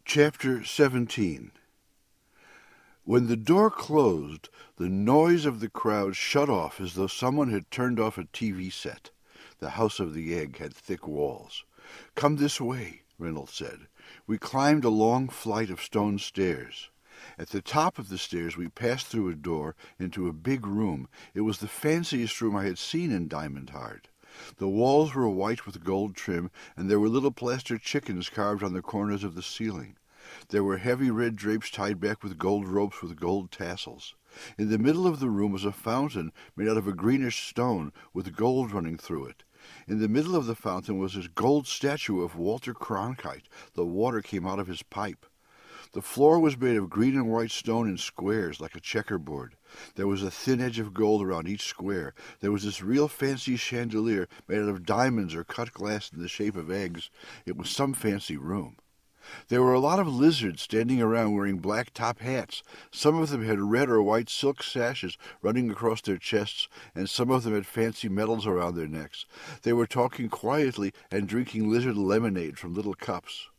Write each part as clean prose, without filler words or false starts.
Chapter 17. When the door closed, the noise of the crowd shut off as though someone had turned off a TV set. The house of the egg had thick walls. "Come this way," Reynolds said. We climbed a long flight of stone stairs. At the top of the stairs we passed through a door into a big room. It was the fanciest room I had seen in Diamond Heart. The walls were white with gold trim, and there were little plaster chickens carved on the corners of the ceiling. There were heavy red drapes tied back with gold ropes with gold tassels. In the middle of the room was a fountain made out of a greenish stone with gold running through it. In the middle of the fountain was a gold statue of Walter Cronkite. The water came out of his pipe. The floor was made of green and white stone in squares, like a checkerboard. There was a thin edge of gold around each square. There was this real fancy chandelier made out of diamonds or cut glass in the shape of eggs. It was some fancy room. There were a lot of lizards standing around wearing black top hats. Some of them had red or white silk sashes running across their chests, and some of them had fancy medals around their necks. They were talking quietly and drinking lizard lemonade from little cups.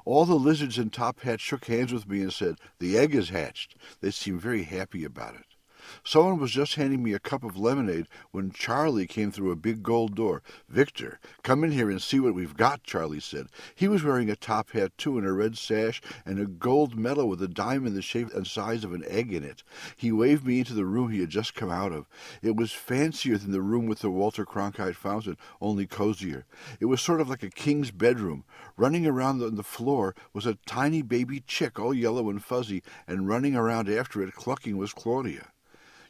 All the lizards in top hats shook hands with me and said, "The egg is hatched." They seemed very happy about it. Someone was just handing me a cup of lemonade when Charlie came through a big gold door. "Victor, come in here and see what we've got," Charlie said. He was wearing a top hat, too, and a red sash, and a gold medal with a diamond the shape and size of an egg in it. He waved me into the room he had just come out of. It was fancier than the room with the Walter Cronkite fountain, only cozier. It was sort of like a king's bedroom. Running around on the floor was a tiny baby chick, all yellow and fuzzy, and running around after it, clucking, was Claudia.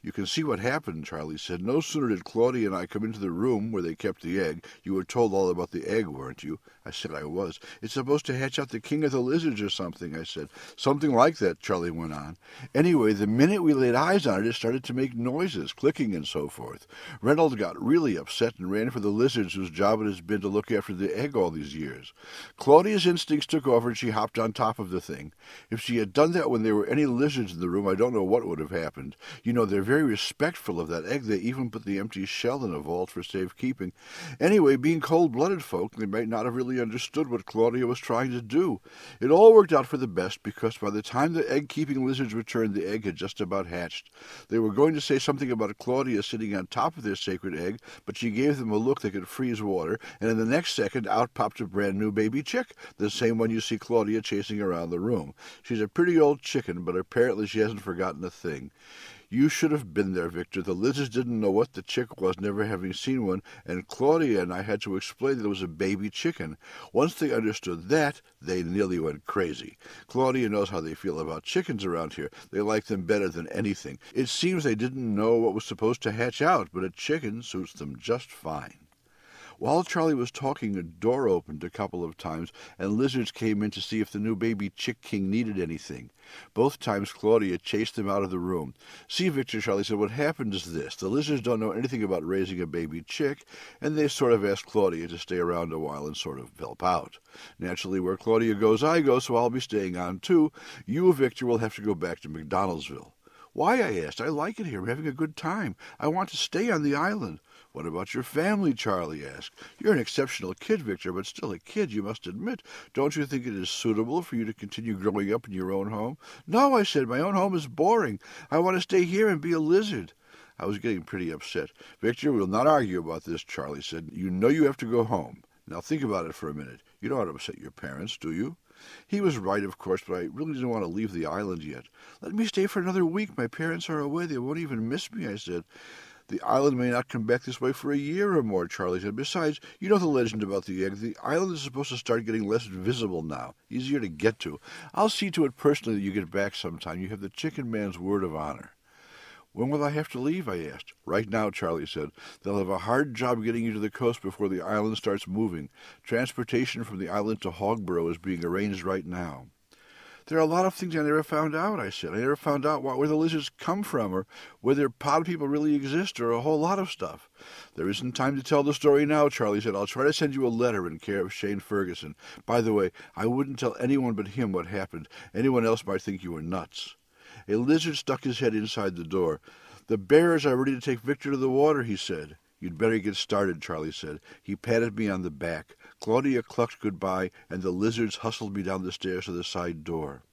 "You can see what happened," Charlie said. "No sooner did Claudia and I come into the room where they kept the egg. You were told all about the egg, weren't you?" I said I was. "It's supposed to hatch out the king of the lizards or something," I said. "Something like that," Charlie went on. "Anyway, the minute we laid eyes on it, it started to make noises, clicking and so forth. Reynolds got really upset and ran for the lizards whose job it has been to look after the egg all these years. Claudia's instincts took over and she hopped on top of the thing. If she had done that when there were any lizards in the room, I don't know what would have happened. You know, they're very respectful of that egg. They even put the empty shell in a vault for safekeeping. Anyway, being cold-blooded folk, they might not have really understood what Claudia was trying to do. It all worked out for the best, because by the time the egg-keeping lizards returned, the egg had just about hatched. They were going to say something about Claudia sitting on top of their sacred egg, but she gave them a look that could freeze water, and in the next second out popped a brand-new baby chick, the same one you see Claudia chasing around the room. She's a pretty old chicken, but apparently she hasn't forgotten a thing. You should have been there, Victor. The lizards didn't know what the chick was, never having seen one, and Claudia and I had to explain that it was a baby chicken. Once they understood that, they nearly went crazy. Claudia knows how they feel about chickens around here. They like them better than anything. It seems they didn't know what was supposed to hatch out, but a chicken suits them just fine." While Charlie was talking, a door opened a couple of times, and lizards came in to see if the new baby chick king needed anything. Both times Claudia chased them out of the room. "See, Victor," Charlie said, "what happened is this. The lizards don't know anything about raising a baby chick, and they sort of asked Claudia to stay around a while and sort of help out. Naturally, where Claudia goes, I go, so I'll be staying on, too. You, Victor, will have to go back to McDonaldsville." "Why?" I asked. "I like it here. I'm having a good time. I want to stay on the island." "What about your family?" Charlie asked. "You're an exceptional kid, Victor, but still a kid, you must admit. Don't you think it is suitable for you to continue growing up in your own home?" "No," I said. "My own home is boring. I want to stay here and be a lizard." I was getting pretty upset. "Victor, we'll not argue about this," Charlie said. "You know you have to go home. Now think about it for a minute. You don't want to upset your parents, do you?" He was right, of course, but I really didn't want to leave the island yet. "Let me stay for another week. My parents are away. They won't even miss me," I said. "The island may not come back this way for a year or more," Charlie said. "Besides, you know the legend about the egg. The island is supposed to start getting less visible now, easier to get to. I'll see to it personally that you get back sometime. You have the chicken man's word of honor." "When will I have to leave?" I asked. "Right now," Charlie said. "They'll have a hard job getting you to the coast before the island starts moving. Transportation from the island to Hogborough is being arranged right now." "There are a lot of things I never found out," I said. "I never found out where the lizards come from, or whether pod people really exist, or a whole lot of stuff." "There isn't time to tell the story now," Charlie said. "I'll try to send you a letter in care of Shane Ferguson. By the way, I wouldn't tell anyone but him what happened. Anyone else might think you were nuts." A lizard stuck his head inside the door. "The bearers are ready to take Victor to the water," he said. "You'd better get started," Charlie said. He patted me on the back. Claudia clucked goodbye, and the lizards hustled me down the stairs to the side door.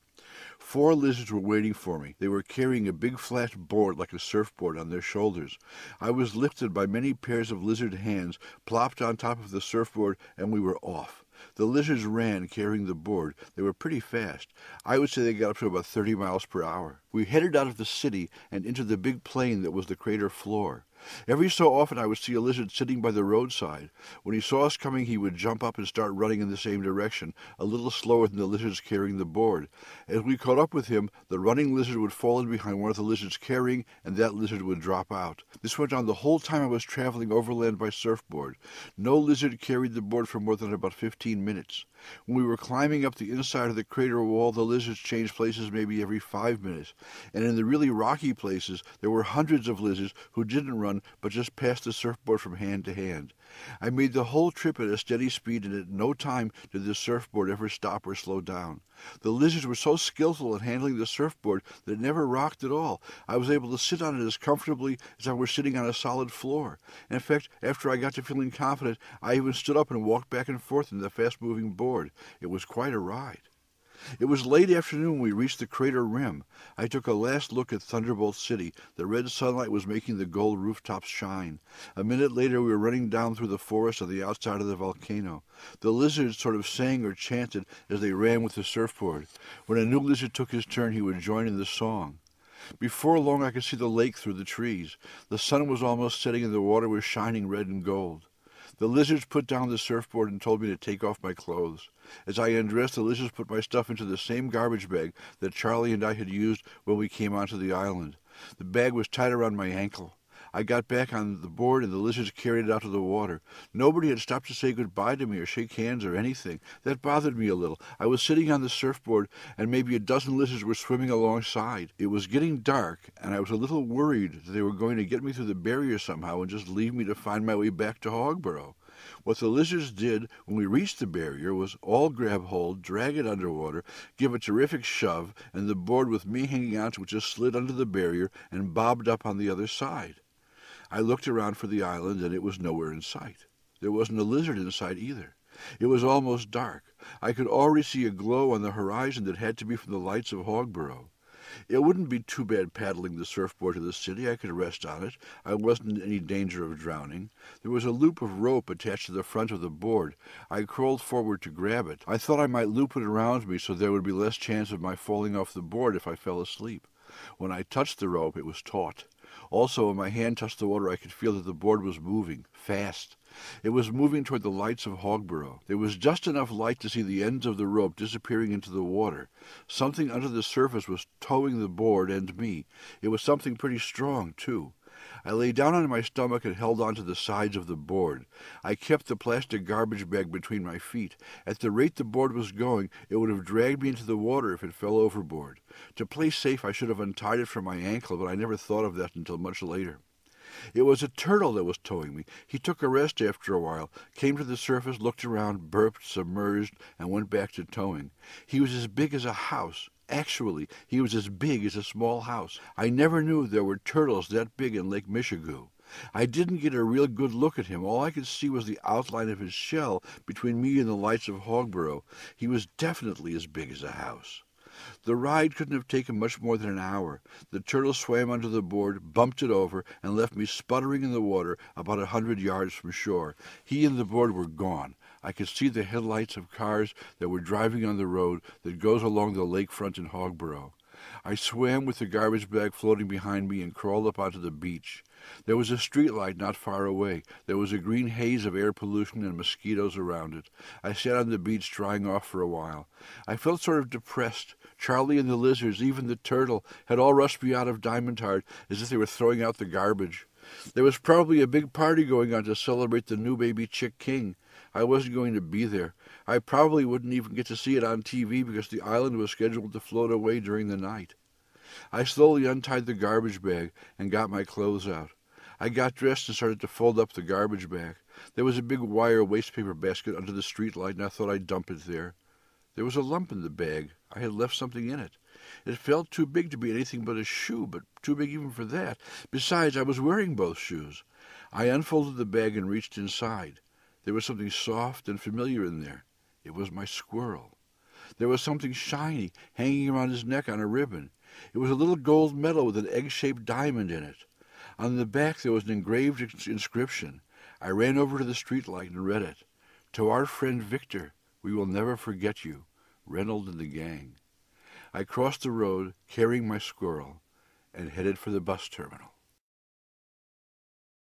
4 lizards were waiting for me. They were carrying a big flat board like a surfboard on their shoulders. I was lifted by many pairs of lizard hands, plopped on top of the surfboard, and we were off. The lizards ran, carrying the board. They were pretty fast. I would say they got up to about 30 miles per hour. We headed out of the city and into the big plain that was the crater floor. Every so often I would see a lizard sitting by the roadside. When he saw us coming, he would jump up and start running in the same direction, a little slower than the lizards carrying the board. As we caught up with him, the running lizard would fall in behind one of the lizards carrying, and that lizard would drop out. This went on the whole time I was traveling overland by surfboard. No lizard carried the board for more than about 15 minutes. When we were climbing up the inside of the crater wall, the lizards changed places maybe every 5 minutes. And in the really rocky places, there were hundreds of lizards who didn't run but just passed the surfboard from hand to hand. I made the whole trip at a steady speed, and at no time did the surfboard ever stop or slow down. The lizards were so skillful at handling the surfboard that it never rocked at all. I was able to sit on it as comfortably as I were sitting on a solid floor. In fact, after I got to feeling confident, I even stood up and walked back and forth in the fast-moving board. It was quite a ride. It was late afternoon when we reached the crater rim. I took a last look at Thunderbolt City. The red sunlight was making the gold rooftops shine. A minute later we were running down through the forest on the outside of the volcano. The lizards sort of sang or chanted as they ran with the surfboard. When a new lizard took his turn, he would join in the song. Before long I could see the lake through the trees. The sun was almost setting and the water was shining red and gold. The lizards put down the surfboard and told me to take off my clothes. As I undressed, the lizards put my stuff into the same garbage bag that Charlie and I had used when we came onto the island. The bag was tied around my ankle. I got back on the board and the lizards carried it out to the water. Nobody had stopped to say goodbye to me or shake hands or anything. That bothered me a little. I was sitting on the surfboard and maybe a dozen lizards were swimming alongside. It was getting dark and I was a little worried that they were going to get me through the barrier somehow and just leave me to find my way back to Hogborough. What the lizards did when we reached the barrier was all grab hold, drag it underwater, give a terrific shove, and the board with me hanging onto it just slid under the barrier and bobbed up on the other side. I looked around for the island, and it was nowhere in sight. There wasn't a lizard in sight either. It was almost dark. I could already see a glow on the horizon that had to be from the lights of Hogborough. It wouldn't be too bad paddling the surfboard to the city. I could rest on it. I wasn't in any danger of drowning. There was a loop of rope attached to the front of the board. I crawled forward to grab it. I thought I might loop it around me so there would be less chance of my falling off the board if I fell asleep. When I touched the rope, it was taut. Also, when my hand touched the water, I could feel that the board was moving, fast. It was moving toward the lights of Hogborough. There was just enough light to see the ends of the rope disappearing into the water. Something under the surface was towing the board and me. It was something pretty strong, too. I lay down on my stomach and held on to the sides of the board. I kept the plastic garbage bag between my feet. At the rate the board was going, it would have dragged me into the water if it fell overboard. To play safe, I should have untied it from my ankle, but I never thought of that until much later. It was a turtle that was towing me. He took a rest after a while, came to the surface, looked around, burped, submerged, and went back to towing. He was as big as a house. Actually, he was as big as a small house. I never knew there were turtles that big in Lake Michigan. I didn't get a real good look at him. All I could see was the outline of his shell between me and the lights of Hogborough. He was definitely as big as a house. The ride couldn't have taken much more than an hour. The turtle swam under the board, bumped it over, and left me sputtering in the water about 100 yards from shore. He and the board were gone. I could see the headlights of cars that were driving on the road that goes along the lakefront in Hogborough. I swam with the garbage bag floating behind me and crawled up onto the beach. There was a street light not far away. There was a green haze of air pollution and mosquitoes around it. I sat on the beach drying off for a while. I felt sort of depressed. Charlie and the lizards, even the turtle, had all rushed me out of Diamond Heart as if they were throwing out the garbage. There was probably a big party going on to celebrate the new baby chick king. I wasn't going to be there. I probably wouldn't even get to see it on TV because the island was scheduled to float away during the night. I slowly untied the garbage bag and got my clothes out. I got dressed and started to fold up the garbage bag. There was a big wire wastepaper basket under the street light, and I thought I'd dump it there. There was a lump in the bag. I had left something in it. It felt too big to be anything but a shoe, but too big even for that. Besides, I was wearing both shoes. I unfolded the bag and reached inside. There was something soft and familiar in there. It was my squirrel. There was something shiny hanging around his neck on a ribbon. It was a little gold medal with an egg-shaped diamond in it. On the back there was an engraved inscription. I ran over to the street light and read it. To our friend Victor, we will never forget you. Reynolds and the gang. I crossed the road, carrying my squirrel, and headed for the bus terminal.